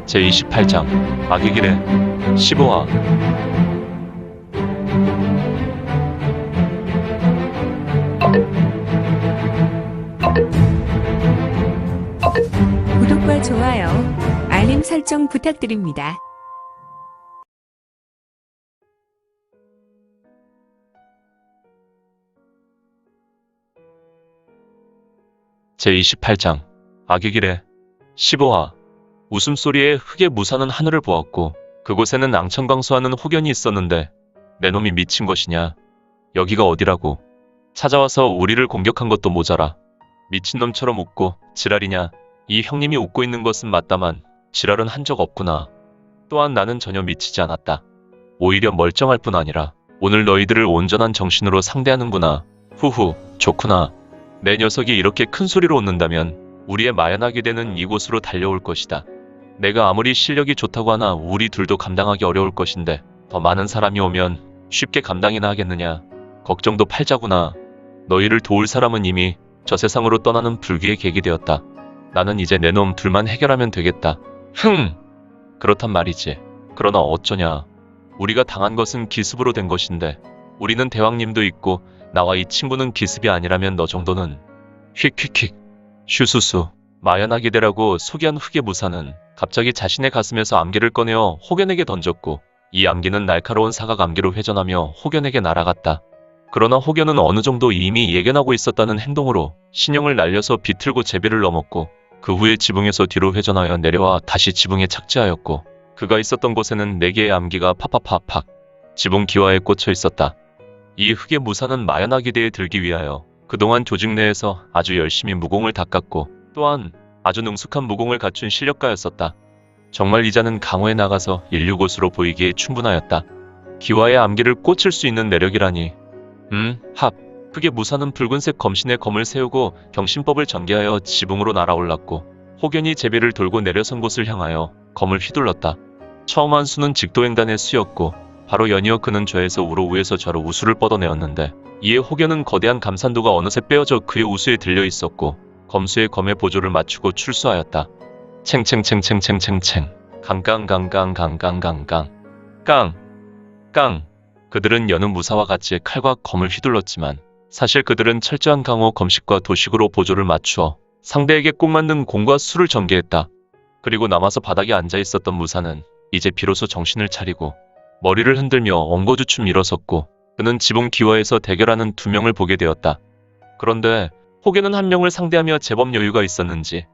제28장 악의 길에 15화. 구독과 좋아요, 알림 설정 부탁드립니다. 제28장 악의 길에 15화. 웃음소리에 흙의 무사는 하늘을 보았고 그곳에는 앙천광수하는 혹연이 있었는데 내 놈이 미친 것이냐. 여기가 어디라고. 찾아와서 우리를 공격한 것도 모자라 미친놈처럼 웃고 지랄이냐. 이 형님이 웃고 있는 것은 맞다만 지랄은 한 적 없구나. 또한 나는 전혀 미치지 않았다. 오히려 멀쩡할 뿐 아니라 오늘 너희들을 온전한 정신으로 상대하는구나. 후후, 좋구나. 내 녀석이 이렇게 큰 소리로 웃는다면 우리의 마연하게 되는 이곳으로 달려올 것이다. 내가 아무리 실력이 좋다고 하나 우리 둘도 감당하기 어려울 것인데 더 많은 사람이 오면 쉽게 감당이나 하겠느냐. 걱정도 팔자구나. 너희를 도울 사람은 이미 저 세상으로 떠나는 불귀의 객이 되었다. 나는 이제 내 놈 둘만 해결하면 되겠다. 그렇단 말이지. 그러나 어쩌냐. 우리가 당한 것은 기습으로 된 것인데 우리는 대왕님도 있고 나와 이 친구는 기습이 아니라면 너 정도는 휙휙휙 슈수수. 마연하게 되라고 소개한 흑의 무사는 갑자기 자신의 가슴에서 암기를 꺼내어 혹연에게 던졌고 이 암기는 날카로운 사각 암기로 회전하며 혹연에게 날아갔다. 그러나 혹연은 어느 정도 이미 예견하고 있었다는 행동으로 신형을 날려서 비틀고 제비를 넘었고 그 후에 지붕에서 뒤로 회전하여 내려와 다시 지붕에 착지하였고 그가 있었던 곳에는 4개의 암기가 팍팍팍팍 지붕 기와에 꽂혀 있었다. 이 흑의 무사는 마연하기대에 들기 위하여 그동안 조직 내에서 아주 열심히 무공을 닦았고 또한 아주 능숙한 무공을 갖춘 실력가였었다. 정말 이자는 강호에 나가서 인류고수로 보이기에 충분하였다. 기와에 암기를 꽂힐 수 있는 내력이라니. 흑의 무사는 붉은색 검신에 검을 세우고 경신법을 전개하여 지붕으로 날아올랐고 혹연히 제비를 돌고 내려선 곳을 향하여 검을 휘둘렀다. 처음 한 수는 직도횡단의 수였고 바로 연이어 그는 좌에서 우로 우에서 좌로 우수를 뻗어내었는데 이에 혹연은 거대한 감산도가 어느새 빼어져 그의 우수에 들려 있었고 검수의 검의 보조를 맞추고 출수하였다. 챙챙챙챙챙챙챙 강강강강강강강강 깡. 그들은 여느 무사와 같이 칼과 검을 휘둘렀지만 사실 그들은 철저한 강호 검식과 도식으로 보조를 맞추어 상대에게 꼭 맞는 공과 수를 전개했다. 그리고 남아서 바닥에 앉아 있었던 무사는 이제 비로소 정신을 차리고 머리를 흔들며 엉거주춤 일어섰고 그는 지붕 기와에서 대결하는 2명을 보게 되었다. 그런데 혹여는 한 명을 상대하며 제법 여유가 있었는지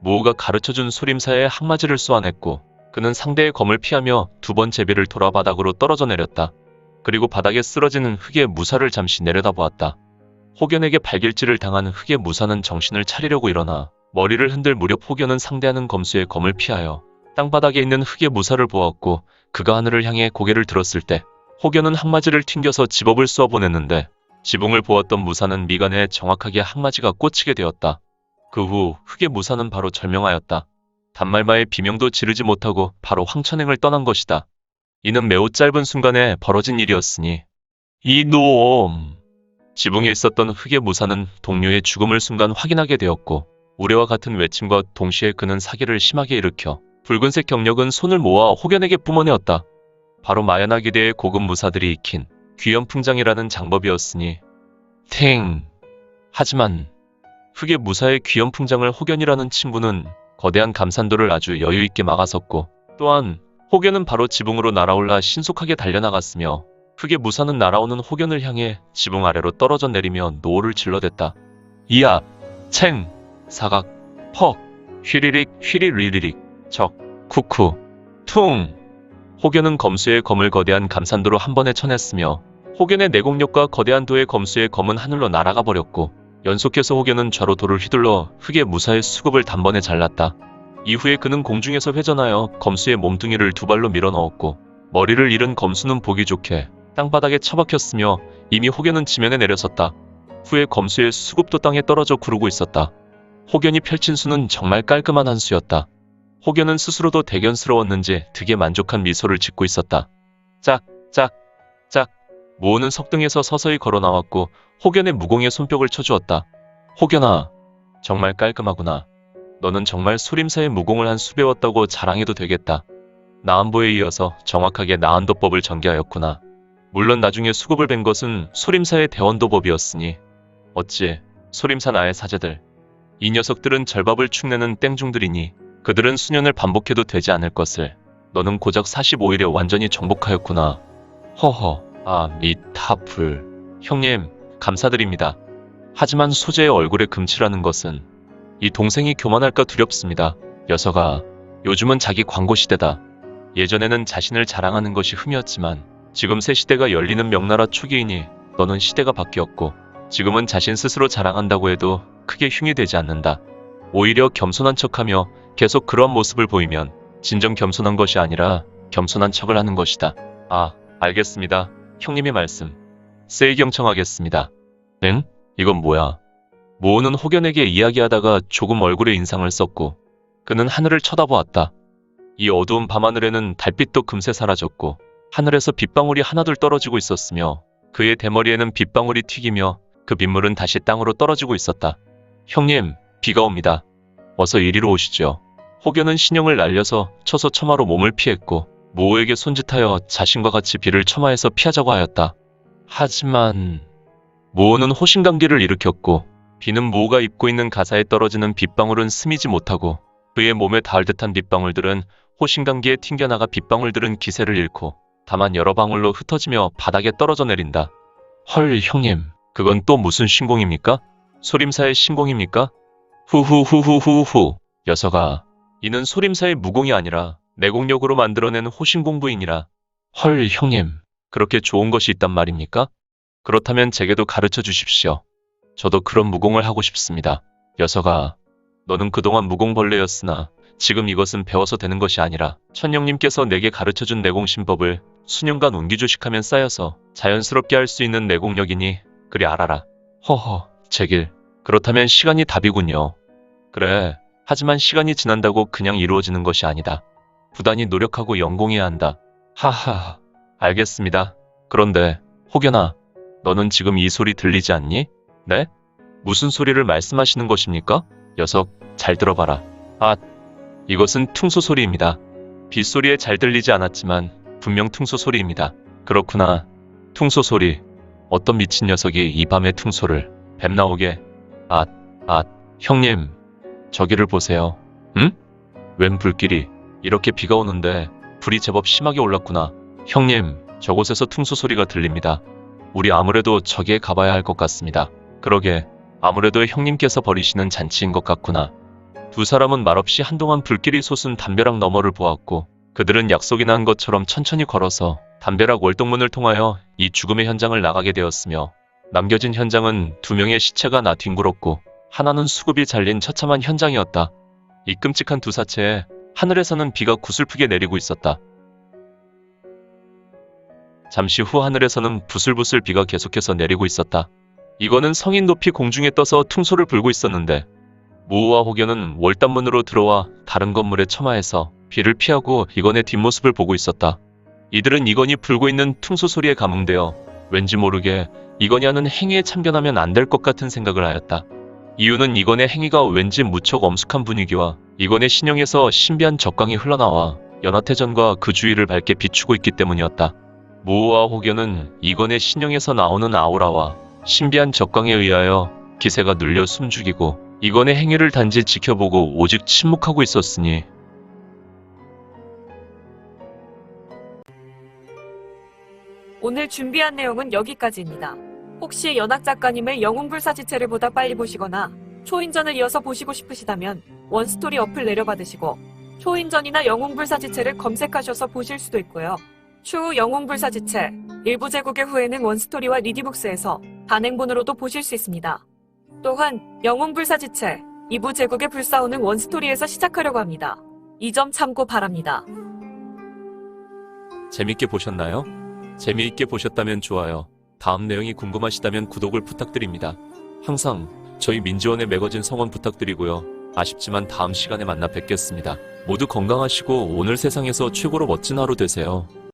무호가 가르쳐준 소림사의 항마지를 쏘아냈고 그는 상대의 검을 피하며 2번 제비를 돌아 바닥으로 떨어져 내렸다. 그리고 바닥에 쓰러지는 흑의 무사를 잠시 내려다보았다. 혹연에게 발길질을 당한 흑의 무사는 정신을 차리려고 일어나 머리를 흔들 무렵 혹연은 상대하는 검수의 검을 피하여 땅바닥에 있는 흑의 무사를 보았고 그가 하늘을 향해 고개를 들었을 때 혹연은 항마지를 튕겨서 지법을 쏘아보냈는데 지붕을 보았던 무사는 미간에 정확하게 항마지가 꽂히게 되었다. 그 후 흑의 무사는 바로 절명하였다. 단말마의 비명도 지르지 못하고 바로 황천행을 떠난 것이다. 이는 매우 짧은 순간에 벌어진 일이었으니 이놈! 지붕에 있었던 흑의 무사는 동료의 죽음을 순간 확인하게 되었고 우레와 같은 외침과 동시에 그는 사기를 심하게 일으켜 붉은색 경력은 손을 모아 혹연에게 뿜어내었다. 바로 마야나기대의 고급 무사들이 익힌 귀염풍장이라는 장법이었으니 하지만 흑의 무사의 귀염풍장을 혹연이라는 친구는 거대한 감산도를 아주 여유있게 막아섰고 또한 혹연은 바로 지붕으로 날아올라 신속하게 달려나갔으며 흑의 무사는 날아오는 혹연을 향해 지붕 아래로 떨어져 내리며 노호를 질러댔다. 이야! 챙! 사각! 퍽! 휘리릭! 휘리리리릭! 적! 쿠쿠! 퉁! 혹연은 검수의 검을 거대한 감산도로 한 번에 쳐냈으며 혹연의 내공력과 거대한 도의 검수의 검은 하늘로 날아가 버렸고 연속해서 혹연은 좌로 돌을 휘둘러 흑의 무사의 수급을 단번에 잘랐다. 이후에 그는 공중에서 회전하여 검수의 몸뚱이를 2발로 밀어넣었고 머리를 잃은 검수는 보기 좋게 땅바닥에 처박혔으며 이미 혹연은 지면에 내려섰다. 후에 검수의 수급도 땅에 떨어져 구르고 있었다. 혹연이 펼친 수는 정말 깔끔한 한 수였다. 혹연은 스스로도 대견스러웠는지 되게 만족한 미소를 짓고 있었다. 짝. 모호는 석등에서 서서히 걸어 나왔고 혹연의 무공의 손뼉을 쳐주었다. 혹연아, 정말 깔끔하구나. 너는 정말 소림사의 무공을 한 수 배웠다고 자랑해도 되겠다. 나안보에 이어서 정확하게 나안도법을 전개하였구나. 물론 나중에 수급을 뵌 것은 소림사의 대원도법이었으니 어찌 소림사 나의 사제들. 이 녀석들은 절밥을 축내는 땡중들이니 그들은 수년을 반복해도 되지 않을 것을 너는 고작 45일에 완전히 정복하였구나. 허허, 미타불. 형님, 감사드립니다. 하지만 소재의 얼굴에 금칠하는 것은 이 동생이 교만할까 두렵습니다. 녀석아, 요즘은 자기 광고 시대다. 예전에는 자신을 자랑하는 것이 흠이었지만 지금 새 시대가 열리는 명나라 초기이니 너는 시대가 바뀌었고 지금은 자신 스스로 자랑한다고 해도 크게 흉이 되지 않는다. 오히려 겸손한 척하며 계속 그런 모습을 보이면 진정 겸손한 것이 아니라 겸손한 척을 하는 것이다. 알겠습니다. 형님의 말씀. 세이 경청하겠습니다. 응? 이건 뭐야? 모호는 혹연에게 이야기하다가 조금 얼굴에 인상을 썼고 그는 하늘을 쳐다보았다. 이 어두운 밤하늘에는 달빛도 금세 사라졌고 하늘에서 빗방울이 하나둘 떨어지고 있었으며 그의 대머리에는 빗방울이 튀기며 그 빗물은 다시 땅으로 떨어지고 있었다. 형님, 비가 옵니다. 어서 이리로 오시죠. 혹여는 신형을 날려서 쳐서 처마로 몸을 피했고 모호에게 손짓하여 자신과 같이 비를 처마에서 피하자고 하였다. 하지만 모호는 호신감기를 일으켰고 비는 모호가 입고 있는 가사에 떨어지는 빗방울은 스미지 못하고 그의 몸에 닿을 듯한 빗방울들은 호신감기에 튕겨나가 빗방울들은 기세를 잃고 다만 여러 방울로 흩어지며 바닥에 떨어져 내린다. 헐, 형님, 그건 또 무슨 신공입니까? 소림사의 신공입니까? 후후후후후후. 녀석아, 이는 소림사의 무공이 아니라 내공력으로 만들어낸 호신공부이니라. 헐, 형님, 그렇게 좋은 것이 있단 말입니까? 그렇다면 제게도 가르쳐 주십시오. 저도 그런 무공을 하고 싶습니다. 녀석아, 너는 그동안 무공벌레였으나 지금 이것은 배워서 되는 것이 아니라 천령님께서 내게 가르쳐준 내공신법을 수년간 운기주식하면 쌓여서 자연스럽게 할 수 있는 내공력이니 그리 알아라. 허허, 제길. 그렇다면 시간이 답이군요. 그래, 하지만 시간이 지난다고 그냥 이루어지는 것이 아니다. 부단히 노력하고 연공해야 한다. 하하, 알겠습니다. 그런데 혹여나 너는 지금 이 소리 들리지 않니? 네? 무슨 소리를 말씀하시는 것입니까? 녀석, 잘 들어봐라. 이것은 퉁소 소리입니다. 빗소리에 잘 들리지 않았지만 분명 퉁소 소리입니다. 그렇구나. 퉁소 소리. 어떤 미친 녀석이 이 밤에 퉁소를 뱀 나오게. 형님, 저기를 보세요. 응? 웬 불길이. 이렇게 비가 오는데 불이 제법 심하게 올랐구나. 형님, 저곳에서 퉁소 소리가 들립니다. 우리 아무래도 저기에 가봐야 할 것 같습니다. 그러게, 아무래도 형님께서 벌이시는 잔치인 것 같구나. 두 사람은 말없이 한동안 불길이 솟은 담벼락 너머를 보았고 그들은 약속이나 한 것처럼 천천히 걸어서 담벼락 월동문을 통하여 이 죽음의 현장을 나가게 되었으며 남겨진 현장은 두 명의 시체가 나 뒹굴었고 하나는 수급이 잘린 처참한 현장이었다. 이 끔찍한 두 사체에 하늘에서는 비가 구슬프게 내리고 있었다. 잠시 후 하늘에서는 부슬부슬 비가 계속해서 내리고 있었다. 이거는 성인 높이 공중에 떠서 퉁소를 불고 있었는데 모호와 혹여는 월단문으로 들어와 다른 건물의 처마에서 비를 피하고 이건의 뒷모습을 보고 있었다. 이들은 이건이 불고 있는 퉁소 소리에 감흥되어 왠지 모르게 이건이 하는 행위에 참견하면 안 될 것 같은 생각을 하였다. 이유는 이건의 행위가 왠지 무척 엄숙한 분위기와 이건의 신형에서 신비한 적광이 흘러나와 연화태전과 그 주위를 밝게 비추고 있기 때문이었다. 모호와 혹여는 이건의 신형에서 나오는 아우라와 신비한 적광에 의하여 기세가 눌려 숨죽이고 이건의 행위를 단지 지켜보고 오직 침묵하고 있었으니 오늘 준비한 내용은 여기까지입니다. 혹시 연학 작가님의 영웅불사지체를 보다 빨리 보시거나 초인전을 이어서 보시고 싶으시다면 원스토리 어플 내려받으시고 초인전이나 영웅불사지체를 검색하셔서 보실 수도 있고요. 추후 영웅불사지체 일부 제국의 후에는 원스토리와 리디북스에서 단행본으로도 보실 수 있습니다. 또한 영웅불사지체 2부 제국의 불사오는 원스토리에서 시작하려고 합니다. 이 점 참고 바랍니다. 재밌게 보셨나요? 재미있게 보셨다면 좋아요. 다음 내용이 궁금하시다면 구독을 부탁드립니다. 항상 저희 민지원의 매거진 성원 부탁드리고요. 아쉽지만 다음 시간에 만나 뵙겠습니다. 모두 건강하시고 오늘 세상에서 최고로 멋진 하루 되세요.